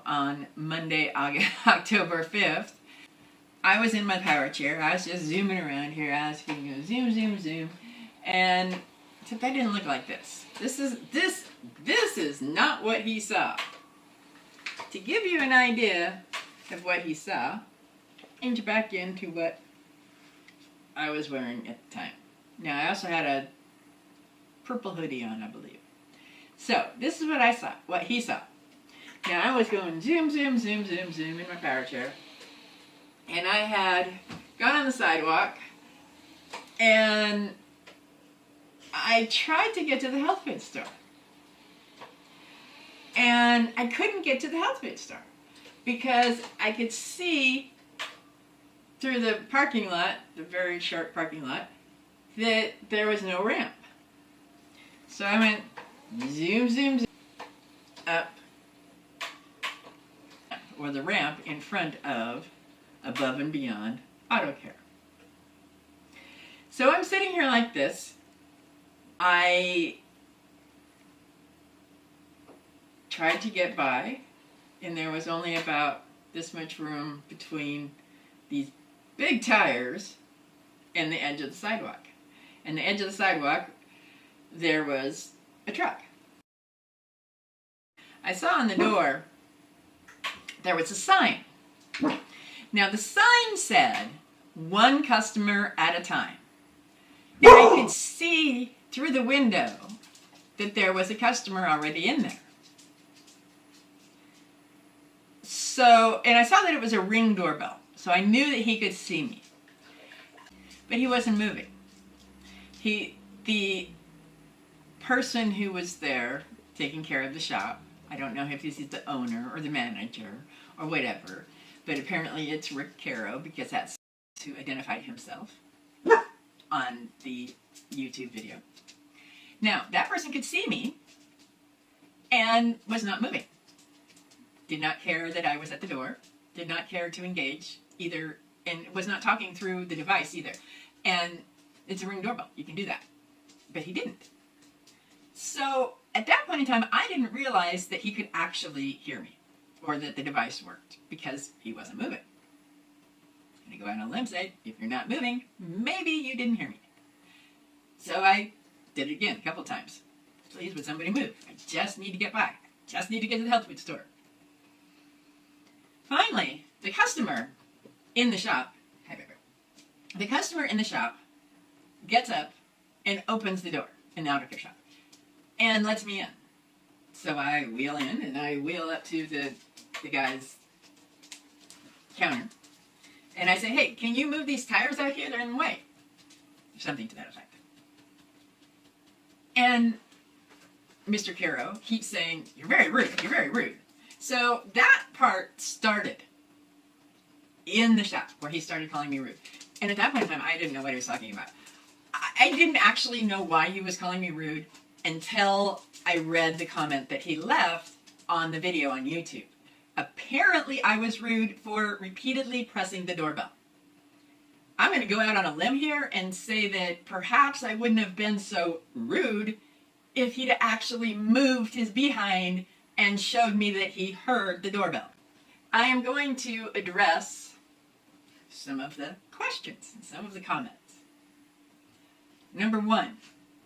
on Monday, October 5th. I was in my power chair. I was just zooming around here, asking, zoom, zoom, zoom. And except I didn't look like this. This is not what he saw. To give you an idea of what he saw, change back into what I was wearing at the time. Now I also had a purple hoodie on, I believe. So this is what I saw, what he saw. Now I was going zoom, zoom, zoom, zoom, zoom in my power chair. And I had gone on the sidewalk and I tried to get to the health food store. And I couldn't get to the health food store because I could see through the parking lot, the very short parking lot, that there was no ramp. So I went zoom, zoom, zoom up, or the ramp in front of Above and Beyond Powerchair. So I'm sitting here like this. I tried to get by, and there was only about this much room between these big tires and the edge of the sidewalk. And the edge of the sidewalk, there was a truck. I saw on the door, there was a sign. Now the sign said, 1 customer at a time. And I could see through the window that there was a customer already in there. So, and I saw that it was a Ring doorbell, so I knew that he could see me. But he wasn't moving. The person who was there taking care of the shop, I don't know if he's the owner or the manager or whatever, but apparently it's Rick Caro because that's who identified himself on the YouTube video. Now, that person could see me and was not moving. Did not care that I was at the door, did not care to engage either, and was not talking through the device either. And it's a Ring doorbell, you can do that. But he didn't. So at that point in time, I didn't realize that he could actually hear me, or that the device worked, because he wasn't moving. I'm going to go out on a limb and say, if you're not moving, maybe you didn't hear me. So I did it again a couple times. Please, would somebody move? I just need to get by. I just need to get to the health food store. Finally, the customer in the shop, the customer in the shop gets up and opens the door in the auto care shop and lets me in. So I wheel in and I wheel up to the guy's counter and I say, hey, can you move these tires out here? They're in the way. Something to that effect. And Mr. Caro keeps saying, you're very rude, you're very rude. So that part started in the shop where he started calling me rude. And at that point in time, I didn't know what he was talking about. I didn't actually know why he was calling me rude until I read the comment that he left on the video on YouTube. Apparently, I was rude for repeatedly pressing the doorbell. I'm going to go out on a limb here and say that perhaps I wouldn't have been so rude if he'd actually moved his behind and showed me that he heard the doorbell. I am going to address some of the questions and some of the comments. Number 1,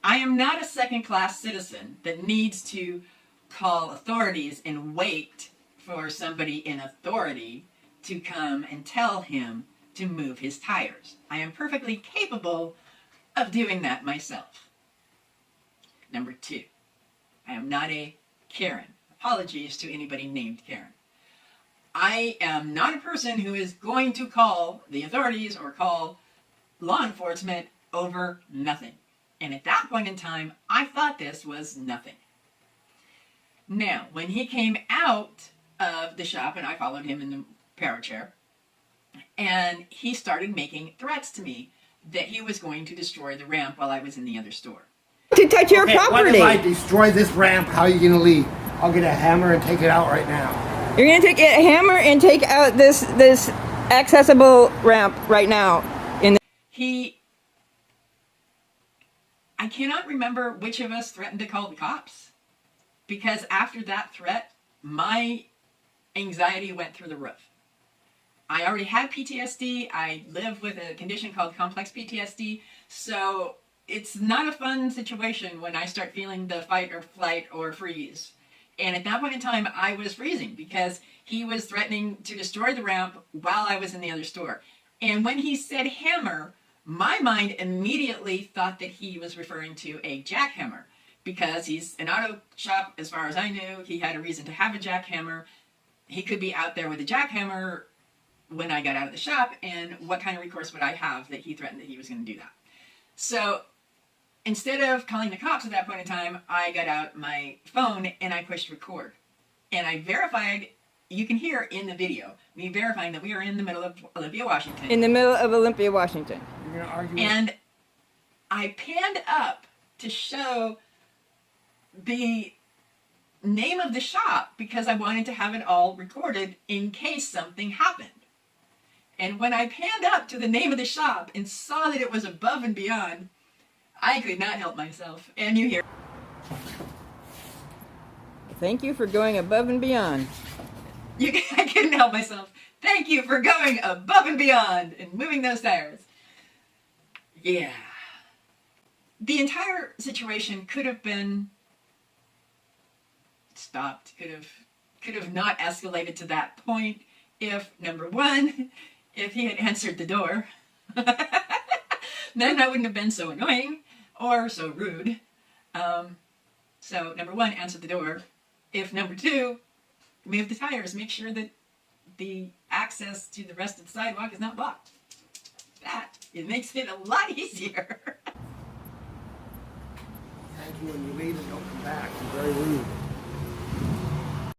I am not a second-class citizen that needs to call authorities and wait for somebody in authority to come and tell him to move his tires. I am perfectly capable of doing that myself. Number 2, I am not a Karen. Apologies to anybody named Karen. I am not a person who is going to call the authorities or call law enforcement over nothing. And at that point in time, I thought this was nothing. Now, when he came out of the shop, and I followed him in the Powerchair, and he started making threats to me that he was going to destroy the ramp while I was in the other store. To touch your property. What if I destroy this ramp? How are you going to leave? I'll get a hammer and take it out right now. You're going to take a hammer and take out this accessible ramp right now. I cannot remember which of us threatened to call the cops, because after that threat, my anxiety went through the roof. I already had PTSD. I live with a condition called complex PTSD. So it's not a fun situation when I start feeling the fight or flight or freeze. And at that point in time, I was freezing because he was threatening to destroy the ramp while I was in the other store. And when he said hammer, my mind immediately thought that he was referring to a jackhammer, because he's an auto shop. As far as I knew, he had a reason to have a jackhammer. He could be out there with a jackhammer when I got out of the shop, and what kind of recourse would I have that he threatened that he was going to do that? So instead of calling the cops at that point in time, I got out my phone and I pushed record. And I verified, you can hear in the video, me verifying that we are in the middle of Olympia, Washington. In the middle of Olympia, Washington. You're gonna argue. And I panned up to show the name of the shop because I wanted to have it all recorded in case something happened. And when I panned up to the name of the shop and saw that it was Above and Beyond, I could not help myself. And you hear, Thank you for going above and beyond. I couldn't help myself. Thank you for going above and beyond and moving those tires. Yeah. The entire situation could have been stopped, could have not escalated to that point if, number one, if he had answered the door. Then I wouldn't have been so annoying or so rude. So number one, answer the door. If number two, move the tires, make sure that the access to the rest of the sidewalk is not blocked. That, it makes it a lot easier. Thank you when you leave and don't come back. You're very rude.